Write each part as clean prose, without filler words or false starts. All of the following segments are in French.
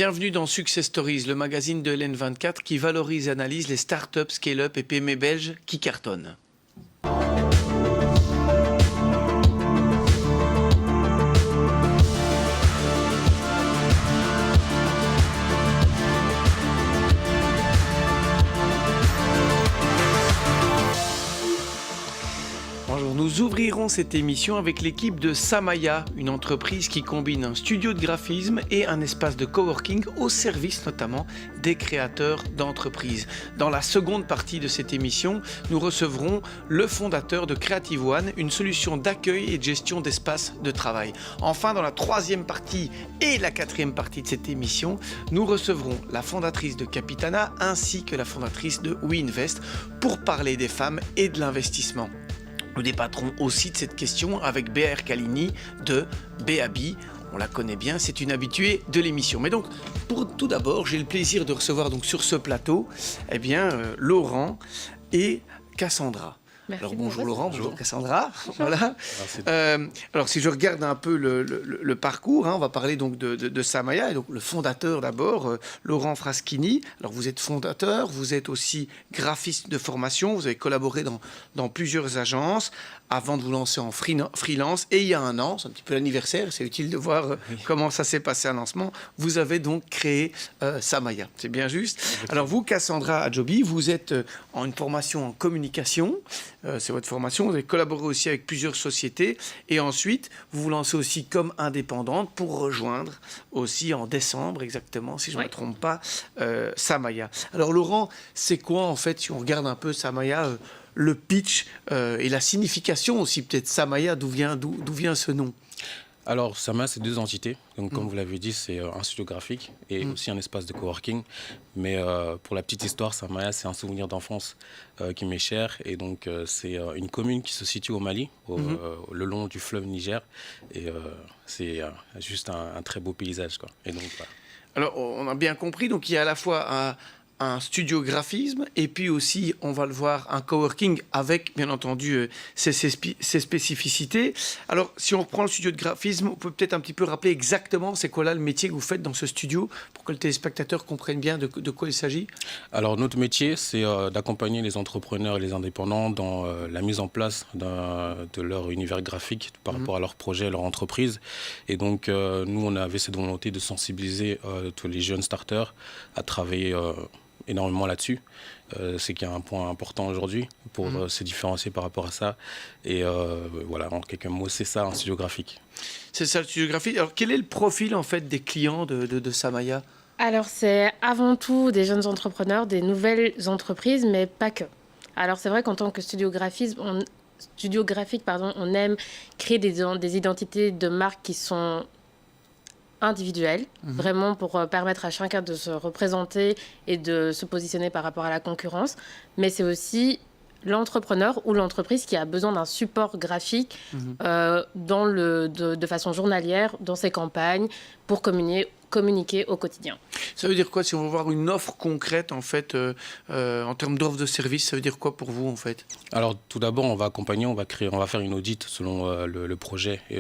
Bienvenue dans Success Stories, le magazine de LN24 qui valorise et analyse les startups, scale-up et PME belges qui cartonnent. Nous ouvrirons cette émission avec l'équipe de Samaya, une entreprise qui combine un studio de graphisme et un espace de coworking au service notamment des créateurs d'entreprises. Dans la seconde partie de cette émission, nous recevrons le fondateur de Creative One, une solution d'accueil et de gestion d'espace de travail. Enfin, dans la troisième partie et la quatrième partie de cette émission, nous recevrons la fondatrice de Capitana ainsi que la fondatrice de WeInvest pour parler des femmes et de l'investissement. Nous débattrons aussi de cette question avec Béa Erkalini de Béabi. On la connaît bien, c'est une habituée de l'émission. Mais donc, pour tout d'abord, j'ai le plaisir de recevoir donc sur ce plateau Laurent et Cassandra. Merci. Alors bonjour Laurent, bonjour Cassandra. Voilà. Alors si je regarde un peu le parcours, on va parler donc de Samaya, et donc le fondateur d'abord, Laurent Fraschini. Alors vous êtes fondateur, vous êtes aussi graphiste de formation, vous avez collaboré dans plusieurs agences avant de vous lancer en freelance. Et il y a un an, c'est un petit peu l'anniversaire, c'est utile de voir comment ça s'est passé à lancement. Vous avez donc créé Samaya, c'est bien juste. Alors vous, Cassandra Adjobi, vous êtes en une formation en communication. C'est votre formation, vous avez collaboré aussi avec plusieurs sociétés et ensuite vous vous lancez aussi comme indépendante pour rejoindre aussi en décembre exactement, si je ne me trompe pas, Samaya. Alors Laurent, c'est quoi en fait, si on regarde un peu Samaya, le pitch et la signification aussi peut-être Samaya, d'où vient ce nom? Alors, Samaya, c'est deux entités. Donc, comme vous l'avez dit, c'est un studio graphique et aussi un espace de coworking. Mais pour la petite histoire, Samaya, c'est un souvenir d'enfance qui m'est cher. Et donc, c'est une commune qui se situe au Mali, le long du fleuve Niger. Et c'est juste un très beau paysage, quoi. Et donc, voilà. Alors, on a bien compris. Donc, il y a à la fois un studio graphisme et puis aussi, on va le voir, un coworking avec, bien entendu, ses spécificités. Alors, si on reprend le studio de graphisme, on peut peut-être un petit peu rappeler exactement c'est quoi là le métier que vous faites dans ce studio pour que le téléspectateur comprenne bien de quoi il s'agit. Alors, notre métier, c'est d'accompagner les entrepreneurs et les indépendants dans la mise en place de leur univers graphique par rapport à leur projet, leur entreprise. Et donc, nous, on avait cette volonté de sensibiliser tous les jeunes starters à travailler énormément là-dessus. C'est qu'il y a un point important aujourd'hui pour se différencier par rapport à ça. Et voilà, en quelques mots, c'est ça, un studio graphique. C'est ça, le studio graphique. Alors, quel est le profil, en fait, des clients de Samaya? Alors, c'est avant tout des jeunes entrepreneurs, des nouvelles entreprises, mais pas que. Alors, c'est vrai qu'en tant que studio graphique, on aime créer des identités de marques qui sont individuelle, vraiment pour permettre à chacun de se représenter et de se positionner par rapport à la concurrence. Mais c'est aussi l'entrepreneur ou l'entreprise qui a besoin d'un support graphique de façon journalière dans ses campagnes pour communiquer au quotidien. Ça veut dire quoi si on veut voir une offre concrète en fait en termes d'offre de service, ça veut dire quoi pour vous en fait? Alors tout d'abord on va accompagner, on va faire une audit selon le projet et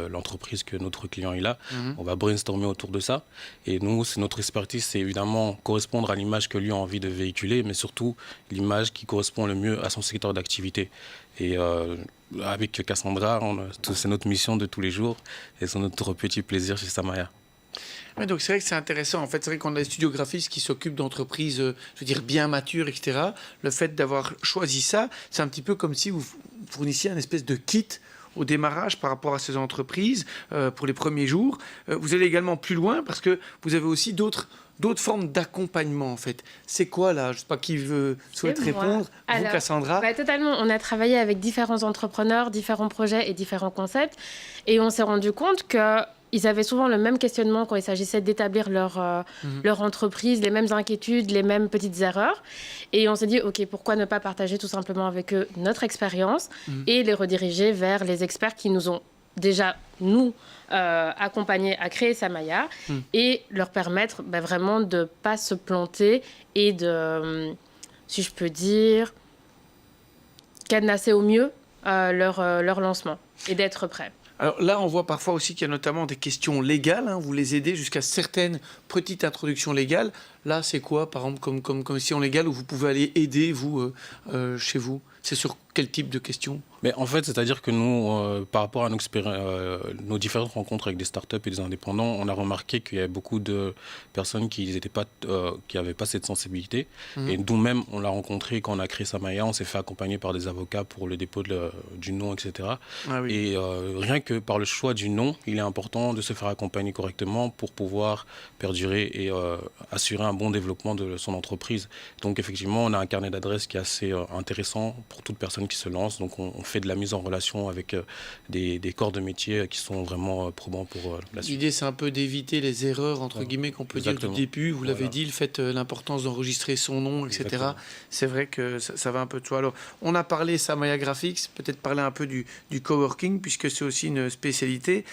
l'entreprise que notre client est là. On va brainstormer autour de ça et nous c'est notre expertise, c'est évidemment correspondre à l'image que lui a envie de véhiculer, mais surtout l'image qui correspond le mieux à son secteur d'activité. Et avec Cassandra, c'est notre mission de tous les jours et c'est notre petit plaisir chez Samaya. Ouais, donc c'est vrai que c'est intéressant. En fait, c'est vrai qu'on a des studios graphistes qui s'occupent d'entreprises, je veux dire, bien matures, etc. Le fait d'avoir choisi ça, c'est un petit peu comme si vous fournissiez un espèce de kit au démarrage par rapport à ces entreprises pour les premiers jours. Vous allez également plus loin parce que vous avez aussi d'autres formes d'accompagnement, en fait. C'est quoi, là? Je ne sais pas qui souhaite répondre. Alors, vous, Cassandra? Totalement. On a travaillé avec différents entrepreneurs, différents projets et différents concepts. Et on s'est rendu compte qu'ils avaient souvent le même questionnement quand il s'agissait d'établir leur entreprise, les mêmes inquiétudes, les mêmes petites erreurs. Et on s'est dit, OK, pourquoi ne pas partager tout simplement avec eux notre expérience et les rediriger vers les experts qui nous ont déjà, nous, accompagnés à créer Samaya et leur permettre vraiment de ne pas se planter et de, si je peux dire, cadenasser au mieux leur lancement et d'être prêts. Alors là, on voit parfois aussi qu'il y a notamment des questions légales. Hein, vous les aidez jusqu'à certaines petites introductions légales. Là, c'est quoi, par exemple, comme question légale où vous pouvez aller aider, vous, chez vous? C'est sur quel type de questions? Mais en fait, c'est-à-dire que nous, par rapport à nos différentes rencontres avec des startups et des indépendants, on a remarqué qu'il y avait beaucoup de personnes qui n'avaient pas cette sensibilité. Et nous-mêmes, on l'a rencontré quand on a créé Samaya, on s'est fait accompagner par des avocats pour le dépôt du nom, etc. Ah oui. Et rien que par le choix du nom, il est important de se faire accompagner correctement pour pouvoir perdurer et assurer un bon développement de son entreprise. Donc effectivement, on a un carnet d'adresses qui est assez intéressant pour toute personne qui se lance. Donc on fait de la mise en relation avec des corps de métier qui sont vraiment probants pour la suite. L'idée, c'est un peu d'éviter les erreurs, entre guillemets, qu'on peut dire du début. Vous l'avez dit, le fait, l'importance d'enregistrer son nom, etc. Exactement. C'est vrai que ça va un peu de soi. Alors, on a parlé Samaya Graphics, peut-être parler un peu du coworking, puisque c'est aussi une spécialité.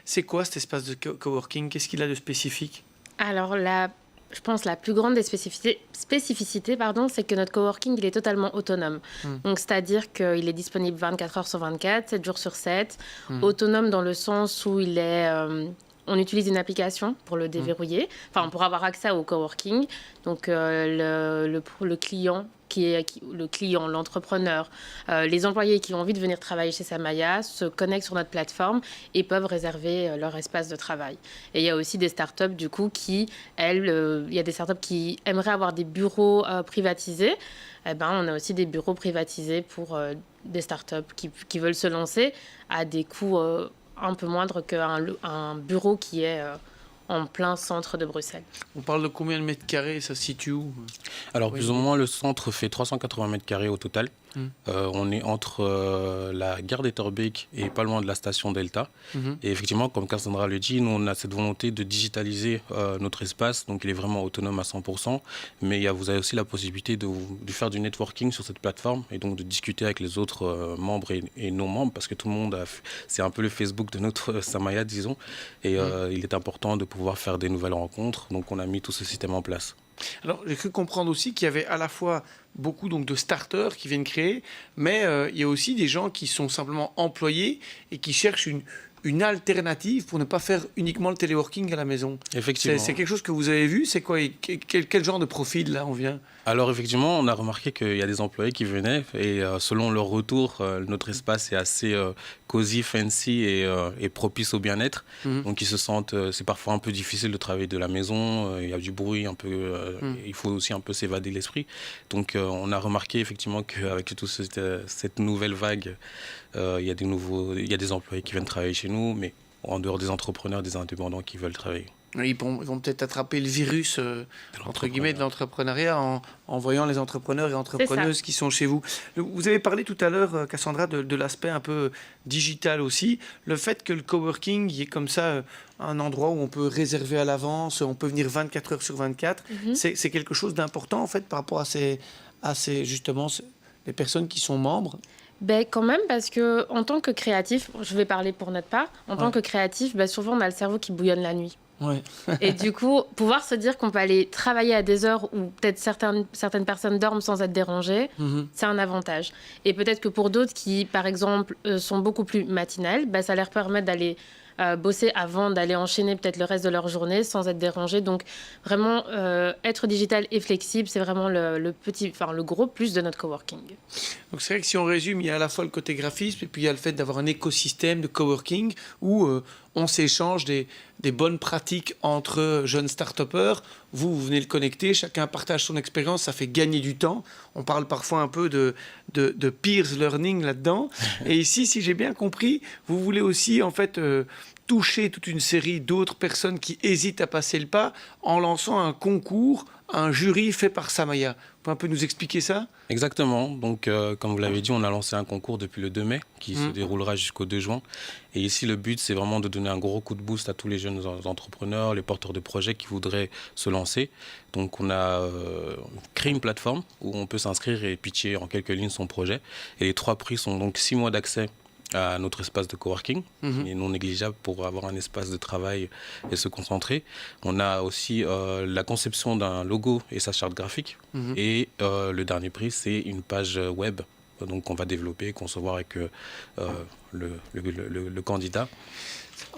C'est quoi cet espace de coworking? Qu'est-ce qu'il a de spécifique? Alors, je pense la plus grande des spécificités, c'est que notre coworking, il est totalement autonome. Donc, c'est-à-dire qu'il est disponible 24 heures sur 24, 7 jours sur 7. Autonome dans le sens où on utilise une application pour le déverrouiller, pour avoir accès au coworking. Donc, le client, l'entrepreneur, les employés qui ont envie de venir travailler chez Samaya se connectent sur notre plateforme et peuvent réserver leur espace de travail. Et il y a aussi des startups, du coup, il y a des startups qui aimeraient avoir des bureaux privatisés. Eh ben, on a aussi des bureaux privatisés pour des startups qui veulent se lancer à des coûts un peu moindres qu'un bureau qui est en plein centre de Bruxelles. On parle de combien de mètres carrés? Ça se situe où? Alors, plus ou moins, le centre fait 380 mètres carrés au total. On est entre la gare d'Etterbeek et pas loin de la station Delta. Et effectivement, comme Cassandra le dit, nous, on a cette volonté de digitaliser notre espace. Donc, il est vraiment autonome à 100%. Mais vous avez aussi la possibilité de faire du networking sur cette plateforme et donc de discuter avec les autres membres et non-membres, parce que tout le monde c'est un peu le Facebook de notre Samaya, disons. Et il est important de pouvoir faire des nouvelles rencontres. Donc, on a mis tout ce système en place. Alors, j'ai cru comprendre aussi qu'il y avait à la fois beaucoup donc, de starters qui viennent créer, mais il y a aussi des gens qui sont simplement employés et qui cherchent une alternative pour ne pas faire uniquement le téléworking à la maison. Effectivement. C'est quelque chose que vous avez vu? C'est quoi? Quel genre de profil, là, on vient? Alors effectivement, on a remarqué qu'il y a des employés qui venaient et selon leur retour, notre espace est assez cosy, fancy et propice au bien-être. Donc ils se sentent, c'est parfois un peu difficile de travailler de la maison, il y a du bruit un peu, il faut aussi un peu s'évader l'esprit. Donc on a remarqué effectivement qu'avec toute cette nouvelle vague, il y a des employés qui viennent travailler chez nous, mais en dehors des entrepreneurs, des indépendants qui veulent travailler. Ils vont peut-être attraper le virus, entre guillemets, de l'entrepreneuriat en voyant les entrepreneurs et entrepreneuses qui sont chez vous. Vous avez parlé tout à l'heure, Cassandra, de l'aspect un peu digital aussi. Le fait que le coworking y est comme ça un endroit où on peut réserver à l'avance, on peut venir 24 heures sur 24, c'est quelque chose d'important en fait par rapport à justement les personnes qui sont membres. Ben, quand même, parce que en tant que créatif, je vais parler pour notre part, en tant que créatif, souvent on a le cerveau qui bouillonne la nuit. Ouais. Et du coup, pouvoir se dire qu'on peut aller travailler à des heures où peut-être certaines personnes dorment sans être dérangées, c'est un avantage. Et peut-être que pour d'autres qui, par exemple, sont beaucoup plus matinales, ça leur permet d'aller bosser avant d'aller enchaîner peut-être le reste de leur journée sans être dérangé. Donc vraiment, être digital et flexible, c'est vraiment le gros plus de notre coworking. Donc c'est vrai que si on résume, il y a à la fois le côté graphisme et puis il y a le fait d'avoir un écosystème de coworking où on s'échange des bonnes pratiques entre jeunes start-upers. Vous venez le connecter, chacun partage son expérience, ça fait gagner du temps. On parle parfois un peu de peers learning là-dedans. Et ici, si j'ai bien compris, vous voulez aussi en fait toucher toute une série d'autres personnes qui hésitent à passer le pas en lançant un concours, un jury fait par Samaya. Vous pouvez un peu nous expliquer ça? Exactement. Donc, comme vous l'avez dit, on a lancé un concours depuis le 2 mai qui se déroulera jusqu'au 2 juin. Et ici, le but, c'est vraiment de donner un gros coup de boost à tous les jeunes entrepreneurs, les porteurs de projets qui voudraient se lancer. Donc, on a créé une plateforme où on peut s'inscrire et pitcher en quelques lignes son projet. Et les 3 prix sont donc 6 mois d'accès à notre espace de coworking, qui est non négligeable pour avoir un espace de travail et se concentrer. On a aussi la conception d'un logo et sa charte graphique. Et le dernier prix, c'est une page web donc qu'on va développer, concevoir avec le candidat.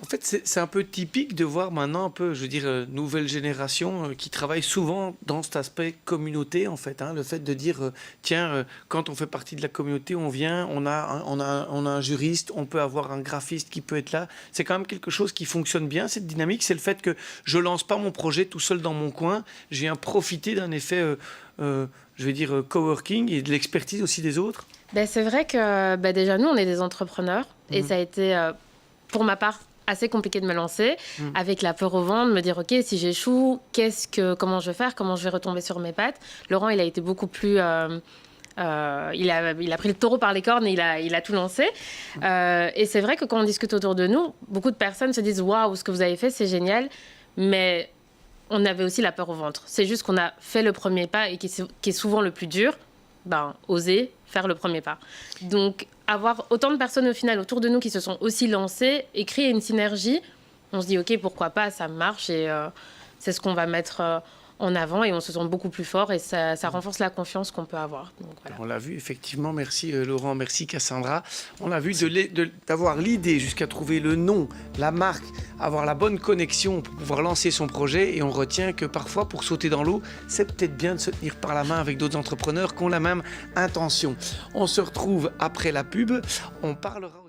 En fait, c'est un peu typique de voir maintenant un peu, je veux dire, nouvelle génération qui travaille souvent dans cet aspect communauté, en fait. Hein, le fait de dire, tiens, quand on fait partie de la communauté, on vient, on a un juriste, on peut avoir un graphiste qui peut être là. C'est quand même quelque chose qui fonctionne bien, cette dynamique. C'est le fait que je lance pas mon projet tout seul dans mon coin. Je viens profiter d'un effet, je vais dire, coworking et de l'expertise aussi des autres. Ben, c'est vrai que déjà, nous, on est des entrepreneurs. Et ça a été, pour ma part, assez compliqué de me lancer, avec la peur au ventre, de me dire, OK, si j'échoue, comment je vais faire, comment je vais retomber sur mes pattes. Laurent, il a été beaucoup plus... il a pris le taureau par les cornes et il a tout lancé. Et c'est vrai que quand on discute autour de nous, beaucoup de personnes se disent, waouh, ce que vous avez fait, c'est génial. Mais on avait aussi la peur au ventre. C'est juste qu'on a fait le premier pas et qui est souvent le plus dur, oser faire le premier pas. Donc, avoir autant de personnes au final autour de nous qui se sont aussi lancées et créer une synergie, on se dit ok, pourquoi pas, ça marche et c'est ce qu'on va mettre en avant et on se sent beaucoup plus fort et ça renforce la confiance qu'on peut avoir. Donc, voilà. On l'a vu effectivement, merci Laurent, merci Cassandra. On a vu d'avoir l'idée jusqu'à trouver le nom, la marque, avoir la bonne connexion pour pouvoir lancer son projet et on retient que parfois pour sauter dans l'eau, c'est peut-être bien de se tenir par la main avec d'autres entrepreneurs qui ont la même intention. On se retrouve après la pub, on parlera